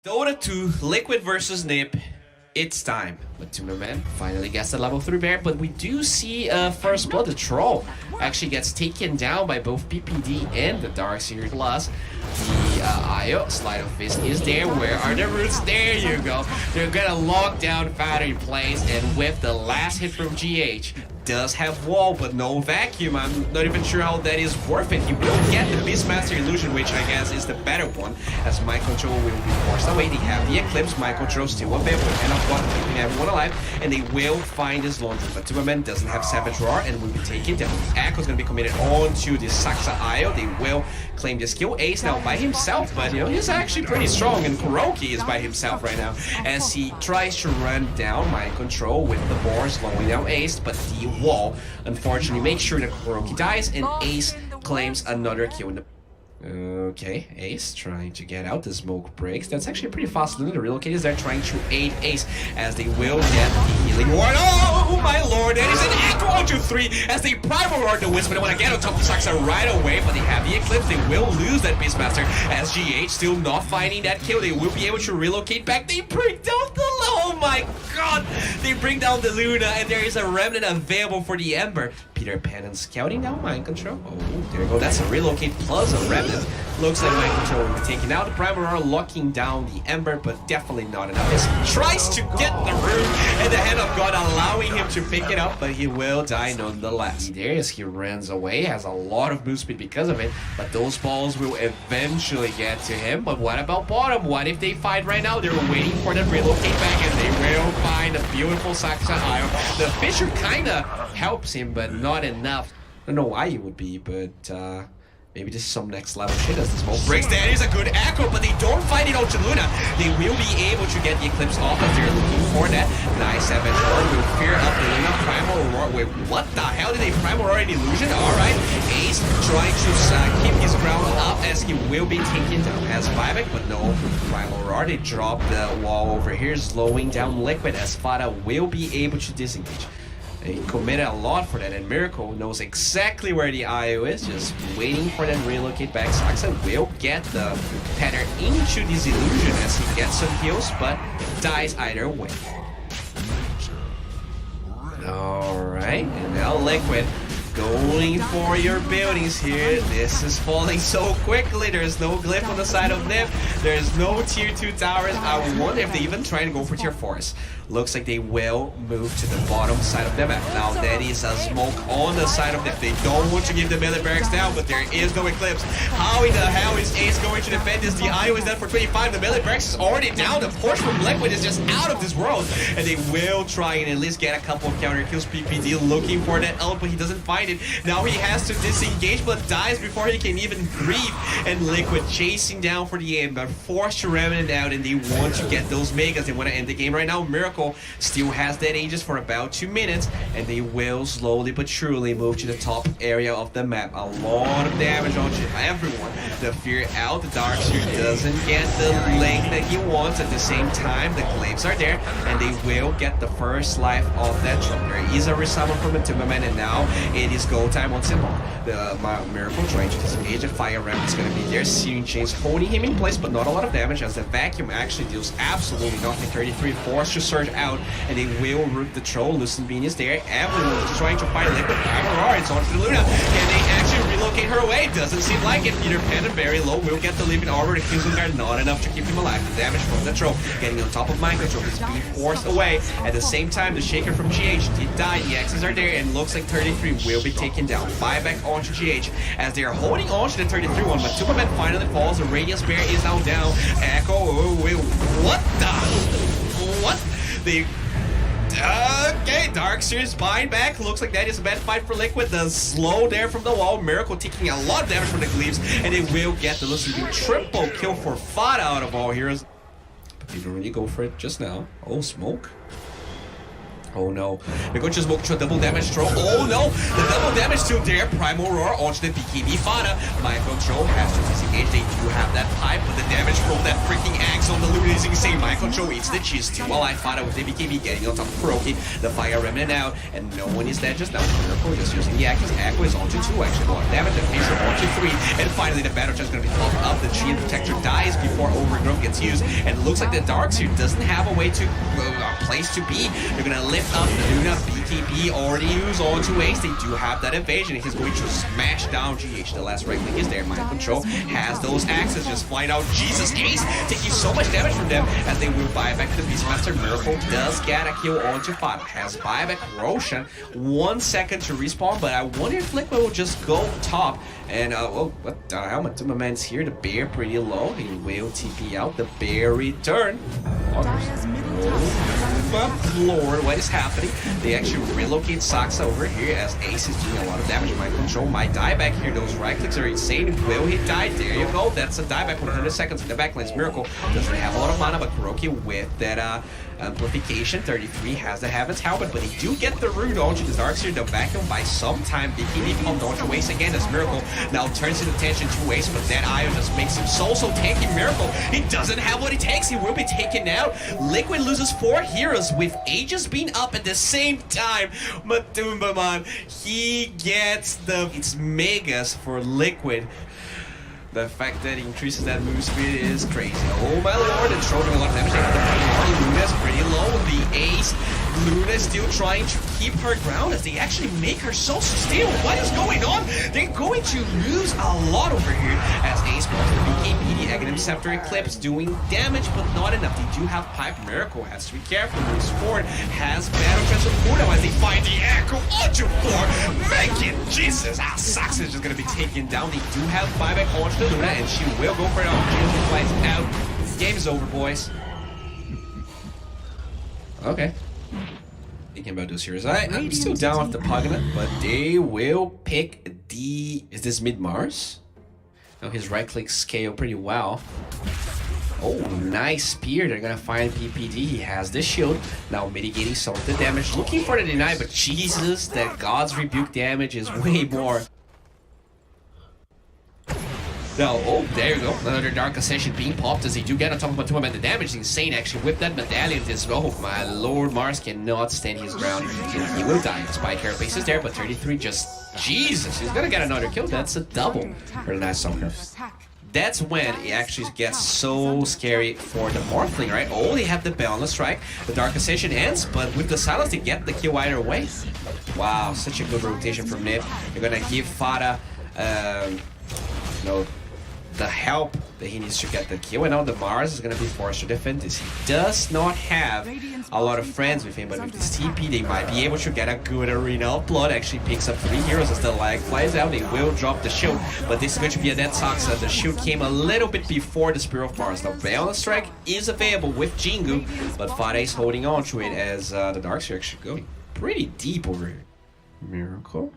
Dota 2, Liquid versus Nip. It's time. But Timberman finally gets the level 3 bear, but we do see first blood. The troll actually gets taken down by both PPD and the Darkseer. Plus, the IO Slide of Fist is there. Where are the roots? There you go. They're gonna lock down Foundry Plays, and with the last hit from GH, does have wall, but no vacuum. I'm not even sure how that is worth it. He will get the Beastmaster Illusion, which I guess is the better one, as Mind Control will be forced away. They have the Eclipse, Mind Control still available, and of course keeping everyone alive, and they will find his laundry. But Timberman doesn't have Savage Roar and will be taken down. Echo is going to be committed onto the Saxa IO. They will claim this kill. Ace now by himself, but you know, he's actually pretty strong, and Kuroki is by himself right now as he tries to run down Mind Control with the boar slowing down Ace, but the wall unfortunately makes sure that Kuroki dies, and Ace claims another kill in the... Okay, Ace trying to get out. The smoke breaks. That's actually pretty fast. The relocators there trying to aid Ace as they will get the healing ward. Oh my lord, that is an Echo onto 3 as they primal ward the Wisp, but they want to get on top of Saxa right away, but they have the Eclipse. They will lose that Beastmaster as GH still not finding that kill. They will be able to relocate back. They bring down the... Oh my god! They bring down the Luna, and there is a remnant available for the Ember. Peter Pan and scouting down Mind Control. Oh, there you go. That's a relocate plus a remnant. Looks like Mind Control will be taken out. The Primal are locking down the Ember, but definitely not enough. He tries to get the rune, and the Hand of God allowing him to pick it up, but he will die nonetheless. There is, he runs away, has a lot of move speed because of it, but those balls will eventually get to him. But what about bottom? What if they fight right now? They're waiting for the relocate back, and they will find a beautiful Saxa Ion. The Fisher kinda helps him, but not enough. I don't know why he would be, but maybe this is some next level shit as the smoke breaks. That is a good Echo, but they don't find it onto Luna. They will be able to get the Eclipse off as they're looking for that. Nice Savage Roar will fear up the Luna. Primal Roar. Wait, what the hell did they Primal Roar an illusion? Alright, Ace trying to keep his ground up as he will be taken down as buyback, but no Primal Roar. They drop the wall over here, slowing down Liquid as Fada will be able to disengage. He committed a lot for that, and Miracle knows exactly where the IO is, just waiting for that relocate back. Saxa will get the Tether into this illusion as he gets some kills, but dies either way. Alright, and now Liquid going for your buildings here. This is falling so quickly. There's no glyph on the side of Nip. There's no tier 2 towers. I wonder if they even try to go for tier 4s. Looks like they will move to the bottom side of the map. Now that is a smoke on the side of Nip. They don't want to give the melee barracks down, but there is no Eclipse. How in the hell is Ace going to defend this? The IO is down for 25. The melee barracks is already down. The push from Liquid is just out of this world. And they will try and at least get a couple of counter kills. PPD looking for that ult, but he doesn't find it. Now he has to disengage, but dies before he can even breathe. And Liquid chasing down for the aim, but forced to remnant out, and they want to get those megas. They want to end the game right now. Miracle still has that Aegis for about 2 minutes, and they will slowly but surely move to the top area of the map. A lot of damage on everyone. The Fear out, the Darkseer doesn't get the link that he wants. At the same time, the Glaives are there, and they will get the first life of that drop. There is a resummon from the Timberman, and now it is go time on Symbol. The Miracle trying to disengage. The Fire Ramp is going to be there. Searing Chains holding him in place, but not a lot of damage as the Vacuum actually deals absolutely nothing. 33 forced to surge out, and they will root the Troll. Lucent Bean is there. Everyone is trying to fight Liquid. Aurora, it's on to the Luna. Can they actually relocate her away? Doesn't seem like it. Peter Pan and very low will get the Living Arbor. The kills in there, not enough to keep him alive. The damage from the Troll getting on top of Mind Control is being forced away. At the same time, the Shaker from GH did die. The X's are there, and looks like 33 will be taken down. Buyback onto GH as they are holding on to the 33 one, but Superman finally falls. The Radiance Bear is now down. Echo, oh, wait, what the? What? They... Okay, Darkseer's buying back. Looks like that is a bad fight for Liquid. The slow there from the wall. Miracle taking a lot of damage from the Gleaves, and they will get the Lucid triple kill for Fada out of all heroes. But they don't really go for it just now. Oh, smoke. Oh no, they're going to smoke to a double damage throw. Oh no, the double damage still there. Primal Roar onto the BKB Fada. Mind Control has to disengage. They do have that pipe, but the damage from that freaking axe on the Luna is insane. Mind Control eats the cheese too. While Fada with the BKB getting on top of Kuroki. The Fire Remnant out, and no one is dead just now. Miracle just using the Echo's Echo is onto 2, actually a lot of damage. The Fisher onto 3, and finally the Battle Chest is going to be popped up. The Chi Protector dies before Overgrowth gets used, and it looks like the Darkseer doesn't have a way to place to be. They're going to lift up the Luna. BKB already used onto Ace. They do have that evasion. He's going to smash down GH. The last right click is there. Mind Control has those axes just flying out. Jesus, Ace taking so much damage from them as they will buy back the Beastmaster. Miracle does get a kill onto Fada. Has buyback Roshan. 1 second to respawn, but I wonder if Liquid will just go top. And, oh, what the hell? Matumaman's here. The bear pretty low. He will TP out. The bear return. Lord, what is happening? They actually relocate Saksa over here as Ace is doing a lot of damage. Mind Control might die back here. Those right clicks are insane. Will he die? There you go. That's a dieback. 100 seconds in the backlands. Miracle doesn't have a lot of mana, but Kuroki with that amplification. 33 has the Heaven's Helmet, but he do get the root onto the Darkseer. The vacuum by some time. BKB pumped onto Ace again as Miracle now turns his attention to Ace, but that Io just makes him so tanky. Miracle, he doesn't have what it takes. He will be taken out. Liquid loses 4 heroes with Aegis being up at the same time. Matumbaman, he gets it's megas for Liquid. The fact that he increases that move speed is crazy. Oh my lord, it's throwing a lot of damage. Luna's pretty low. The Ace. Luna still trying to keep her ground as they actually make her so still. What is going on? They're going to lose a lot over here as Ace goes to BKB. The Aghanim Scepter Eclipse doing damage, but not enough. They do have Pipe. Miracle has to be careful. Moves forward. Has Battle Transfer Kudo as they find the Echo onto 4. Make it! Jesus! Sax is just going to be taken down. They do have buyback onto the Luna, and she will go for it. Opportunity flies out. This game is over, boys. Okay. Thinking about those heroes. I'm still down with the Pugna, but they will pick the... Is this mid-Mars? No, his right click scale pretty well. Oh, nice spear. They're gonna find PPD. He has the shield. Now mitigating some of the damage. Looking for the deny, but Jesus, that God's Rebuke damage is way more. No, oh, there you go. Another Dark Ascension being popped as they do get on top of Matuma, and the damage is insane actually. With that medallion, this, oh my lord, Mars cannot stand his ground. He will die. Spike Carapace is there, but 33 just, Jesus, he's gonna get another kill. That's a double for the nice summoner. That's when it actually gets so scary for the Morphling, right? Oh, they have the Balance Strike. The Dark Ascension ends, but with the Silence, they get the kill either way. Wow, such a good rotation from Nip. They're gonna give Fada, the help that he needs to get the kill, and now the Mars is going to be forced to defend this. He does not have a lot of friends with him, but with this TP they might be able to get a good Arena of Blood. Actually picks up 3 heroes as the lag flies out. They will drop the shield, but this is going to be a dead Saksa. The shield came a little bit before the Spear of Mars. Now Balance Strike is available with Jingu, but Fada is holding on to it as the Darkseer actually going pretty deep over here. Miracle.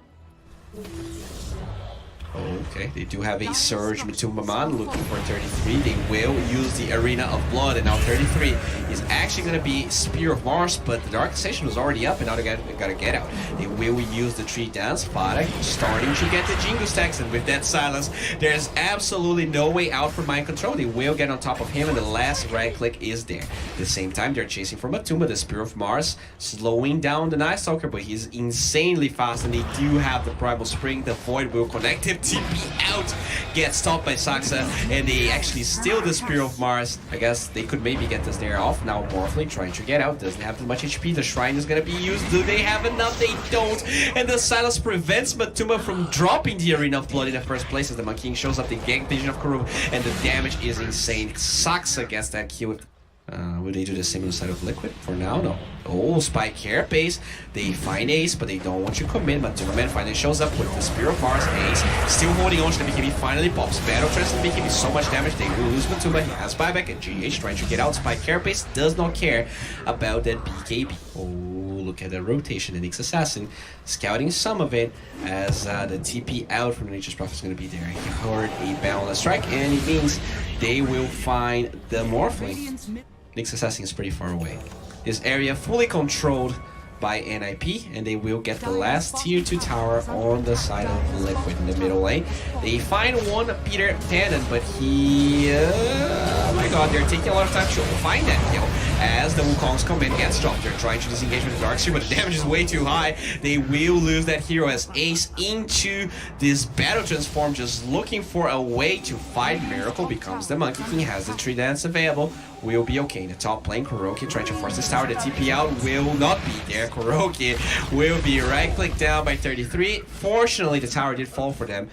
Okay, they do have a Surge Matumbaman looking for 33. They will use the Arena of Blood, and now 33 is actually going to be Spear of Mars, but the Dark Ascension was already up, and now they gotta get out. They will use the Tree Dance. Fada starting to get the Jingu stacks, and with that Silence, there's absolutely no way out for Mind Control. They will get on top of him, and the last right click is there. At the same time, they're chasing for Matuma, the Spear of Mars, slowing down the Night Stalker, but he's insanely fast, and they do have the Primal Spring. The Void will connect him. TP out, gets stopped by Saksa, and they actually steal the Spear of Mars. I guess they could maybe get this there off. Now Morphling trying to get out, doesn't have that much HP. The Shrine is gonna be used. Do they have enough? They don't. And the Silence prevents Matuma from dropping the Arena of Blood in the first place as the Monkey King shows up. The Gang Vision of Kurum, and the damage is insane. Saksa gets that kill with will they do the same inside of Liquid? For now, no. Oh, Spike Carapace. They find Ace, but they don't want to commit. Matuma finally shows up with the Spear of Mars. Ace still holding on to the BKB, finally pops Battle Trance and BKB so much damage. They will lose Matuma. He has buyback, and GH trying to get out. Spike Carapace does not care about that BKB. Oh, look at the rotation. The Nyx Assassin scouting some of it as the TP out from the Nature's Prophet is going to be there. He heard a Balance Strike, and it means they will find the Morphling. Nyx Assassin is pretty far away. His area fully controlled by NIP, and they will get the last tier 2 tower on the side of Liquid in the middle lane. They find one Peter Pannon, but he... oh my god, they're taking a lot of time to find that kill as the Wukong's command gets dropped. They're trying to disengage with the Darkseer, but the damage is way too high. They will lose that hero as Ace into this battle transform, just looking for a way to fight Miracle. Becomes the Monkey King, has the 3 dance available. Will be okay. In the top lane, Kuroki trying to force this tower. The TP out will not be there. Kuroki will be right-click down by 33. Fortunately, the tower did fall for them.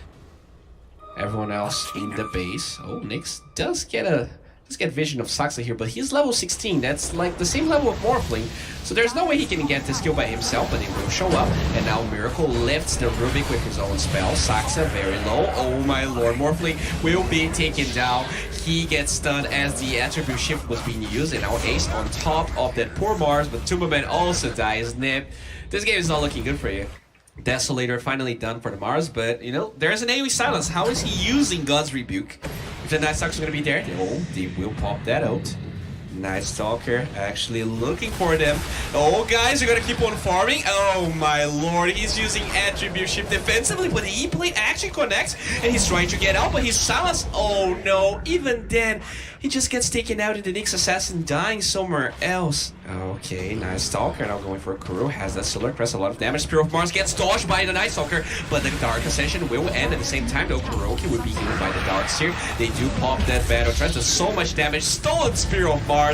Everyone else in the base. Oh, Nyx does get vision of Saxa here, but he's level 16. That's like the same level of Morphling, so there's no way he can get this kill by himself, but he will show up. And now Miracle lifts the Rubik with his own spell. Saxa very low. Oh my lord, Morphling will be taken down. He gets stunned as the attribute shift was being used, and now Ace on top of that poor Mars, but Tumberman also dies. Nip, this game is not looking good for you. Desolator finally done for the Mars, but you know, there's an AoE silence. How is he using God's Rebuke? If the Night Stalker's gonna be there, they will pop that out. Night Stalker actually looking for them. Oh, guys, you're gonna keep on farming. Oh my lord, he's using attribute shift defensively, but the E-plate actually connects, and he's trying to get out, but he's silenced. Oh no, even then, he just gets taken out, and the Nyx Assassin dying somewhere else. Okay, Night Stalker now going for a Kuro, has that Solar Crest, a lot of damage. Spear of Mars gets dodged by the Night Stalker, but the Dark Ascension will end at the same time, though Kuroki would be healed by the Darkseer. They do pop that Battle Trance, does so much damage. Stolen Spear of Mars.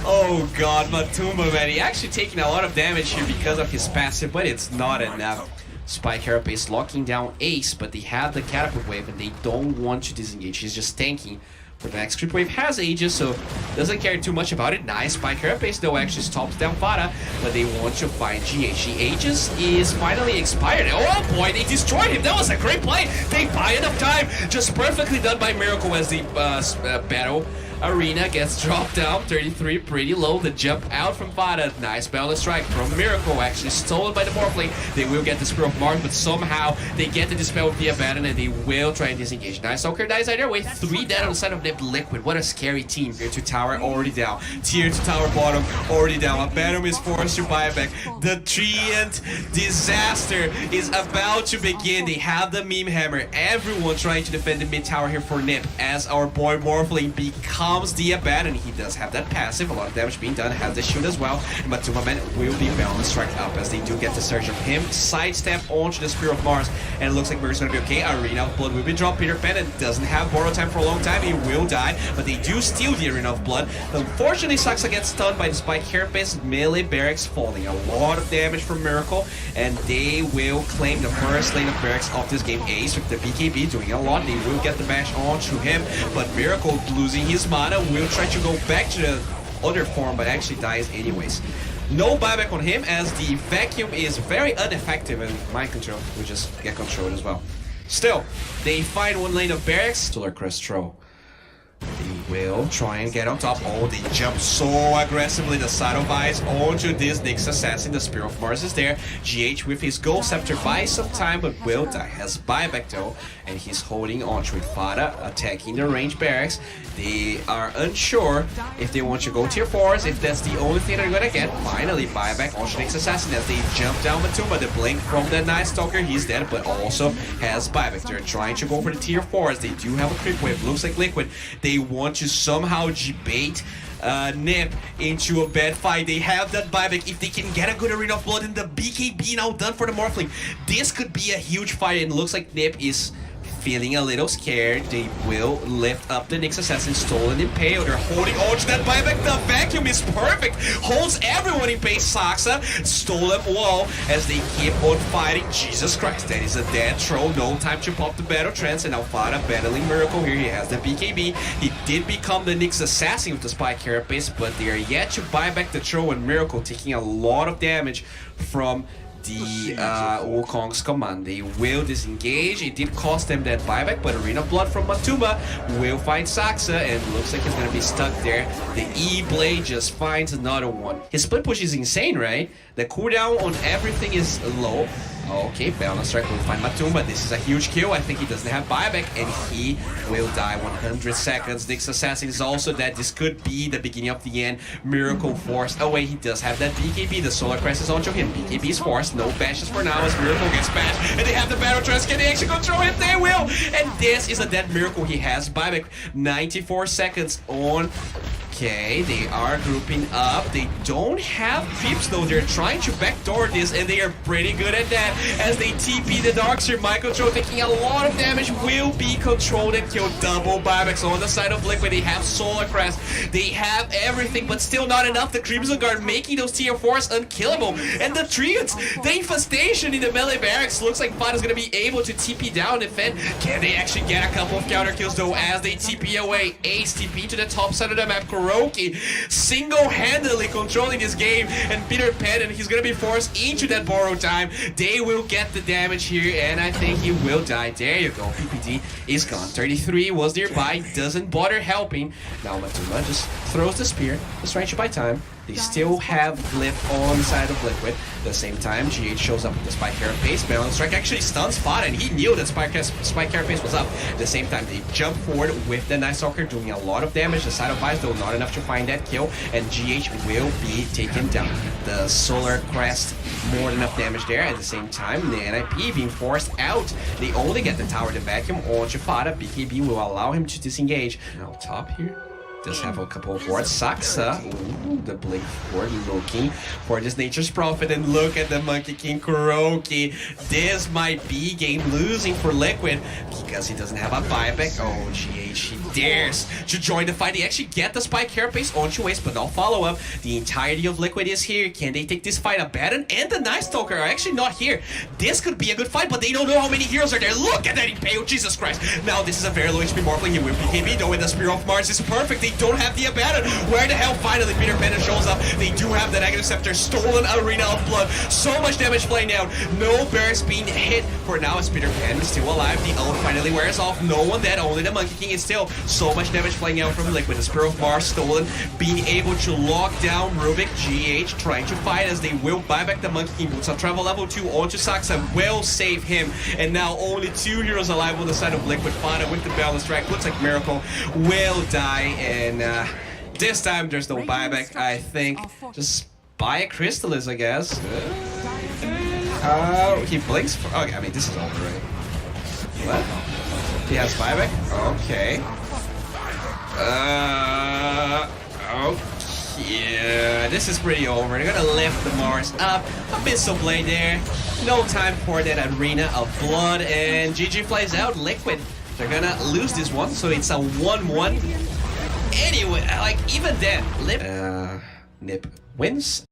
Oh god, Matumba, man, he actually taking a lot of damage here because of his passive, but it's not enough. Spike Carapace locking down Ace, but they have the Catapult Wave and they don't want to disengage. He's just tanking for the next creep wave. Has Aegis, so doesn't care too much about it. Nice Spike Carapace though actually stops down Fada, but they want to find GH. The Aegis is finally expired. Oh boy, they destroyed him. That was a great play. They buy enough time. Just perfectly done by Miracle as the battle arena gets dropped down. 33, pretty low. The jump out from Fada. Nice balance strike from Miracle, actually stolen by the Morphling. They will get the Spear of Mars, but somehow they get the Dispel with the Abaddon, and they will try and disengage. Nice Stalker dies either way. 3 dead on the side of Nip. Liquid. What a scary team. Tier 2 tower already down. Tier 2 tower bottom already down. Abaddon is forced to buy back. The Treant disaster is about to begin. They have the Meme Hammer. Everyone trying to defend the mid tower here for Nip as our boy Morphling becomes the Abaddon. He does have that passive, a lot of damage being done, has the shield as well, but Tumberman will be balanced strike up as they do get the surge of him. Sidestep onto the Spear of Mars, and it looks like Mirror's gonna be okay. Arena of Blood will be dropped. Peter Pan doesn't have borrow time for a long time, he will die, but they do steal the Arena of Blood. Unfortunately, Saxa gets stunned by the Spike Carapace. Melee Barracks falling, a lot of damage from Miracle, and they will claim the first lane of Barracks of this game. Ace with the BKB doing a lot. They will get the bash onto him, but Miracle losing his mana will try to go back to the other form, but actually dies anyways. No buyback on him as the vacuum is very ineffective in mind control. We just get controlled as well. Still, they find one lane of Barracks. Solar Crest throw. They will try and get on top. Oh, they jump so aggressively. The side of eyes onto this Nyx Assassin. The Spear of Mars is there. GH with his Gold Scepter buys some time, but will die. Has buyback though, and he's holding on to it. Fada attacking the range Barracks. They are unsure if they want to go tier 4s, if that's the only thing they're gonna get. Finally, buyback onto Nyx Assassin as they jump down Matumba. The blink from the Night Stalker, he's dead, but also has buyback. They're trying to go for the tier 4s. They do have a creep wave. Looks like Liquid. They want to somehow debate Nip into a bad fight. They have that buyback. If they can get a good Arena of Blood and the BKB now done for the Morphling, this could be a huge fight, and it looks like Nip is feeling a little scared. They will lift up the Nyx Assassin, stolen Impale. They're holding on to that buyback. The vacuum is perfect. Holds everyone in base. Saxa, stolen wall as they keep on fighting. Jesus Christ, that is a dead troll. No time to pop the Battle Trance, and now Fada battling Miracle here. He has the BKB. He did become the Nyx Assassin with the Spike Carapace, but they are yet to buy back the troll, and Miracle taking a lot of damage from the Wukong's command. They will disengage. It did cost them that buyback, but Arena of Blood from Matumba will find Saxa, and looks like he's gonna be stuck there. The E-Blade just finds another one. His split push is insane, right? The cooldown on everything is low. Okay, balance strike will find Matumba. This is a huge kill. I think he doesn't have buyback, and he will die 100 seconds. Nick's assassin is also dead. This could be the beginning of the end. Miracle forced away. He does have that BKB. The Solar Crest is onto him. BKB is forced. No bashes for now as Miracle gets bashed. And they have the battle trance. Can they actually control him? They will! And this is a dead Miracle. He has buyback. 94 seconds on. Okay, they are grouping up. They don't have creeps though. They're trying to backdoor this, and they are pretty good at that. As they TP the Darkseer, my control taking a lot of damage will be controlled and killed. Double buybacks on the side of Liquid. They have Solar Crest. They have everything, but still not enough. The Crimson Guard making those tier 4s unkillable. And the Triads, the infestation in the melee barracks. Looks like Fada's gonna be able to TP down, defend. Can they actually get a couple of counter kills though as they TP away? Ace TP to the top side of the map. Kuroki single-handedly controlling this game, and Peter Pan, and he's gonna be forced into that borrow time. They will get the damage here, and I think he will die. There you go. PPD is gone. 33 was nearby, doesn't bother helping. Now Matuma just throws the spear, just trying to buy time. They still have Glyph on the side of Liquid. At the same time, GH shows up with the Spike Carapace. Balance Strike actually stuns Fada, and he knew that Spike Carapace was up. At the same time, they jump forward with the Night Stalker, doing a lot of damage. The side of Ice, though, not enough to find that kill, and GH will be taken down. The Solar Crest, more than enough damage there. At the same time, the NIP being forced out. They only get the tower to vacuum onto Fada. BKB will allow him to disengage. Now, top here. Does have a couple of wards. Saksa, ooh, the Blink ward looking for this Nature's Prophet, and look at the Monkey King Kuroki. This might be game losing for Liquid because he doesn't have a buyback. Oh, GH, he dares to join the fight. They actually get the Spike Carapace onto Ace, but no follow-up. The entirety of Liquid is here. Can they take this fight? Abaddon and the Night Stalker are actually not here. This could be a good fight, but they don't know how many heroes are there. Look at that Impale, Jesus Christ. Now this is a very low HP Morphling. He will BKB though, and the Spear of Mars is perfect. They don't have the Abaddon. Where the hell finally Peter Pan shows up? They do have the Negative Scepter, stolen Arena of Blood. So much damage playing out. No bears being hit for now as Peter Pan is still alive. The ult finally wears off. No one dead, only the Monkey King is still. So much damage playing out from Liquid. The Spear of Mars stolen, being able to lock down Rubik. GH trying to fight as they will buy back the Monkey King. Boots on travel level 2 onto Saksa will save him. And now only 2 heroes alive on the side of Liquid. Fada with the balance track. Looks like Miracle will die, and this time there's no buyback. I think just buy a Crystallis, I guess. He blinks for. Okay, I mean this is over, right? What? He has buyback? Okay. Yeah, this is pretty over. They're gonna lift the Mars up. A Missile Blade there. No time for that Arena of Blood, and GG flies out. Liquid, they're gonna lose this one, so it's a 1-1. Anyway, like even then, Nip wins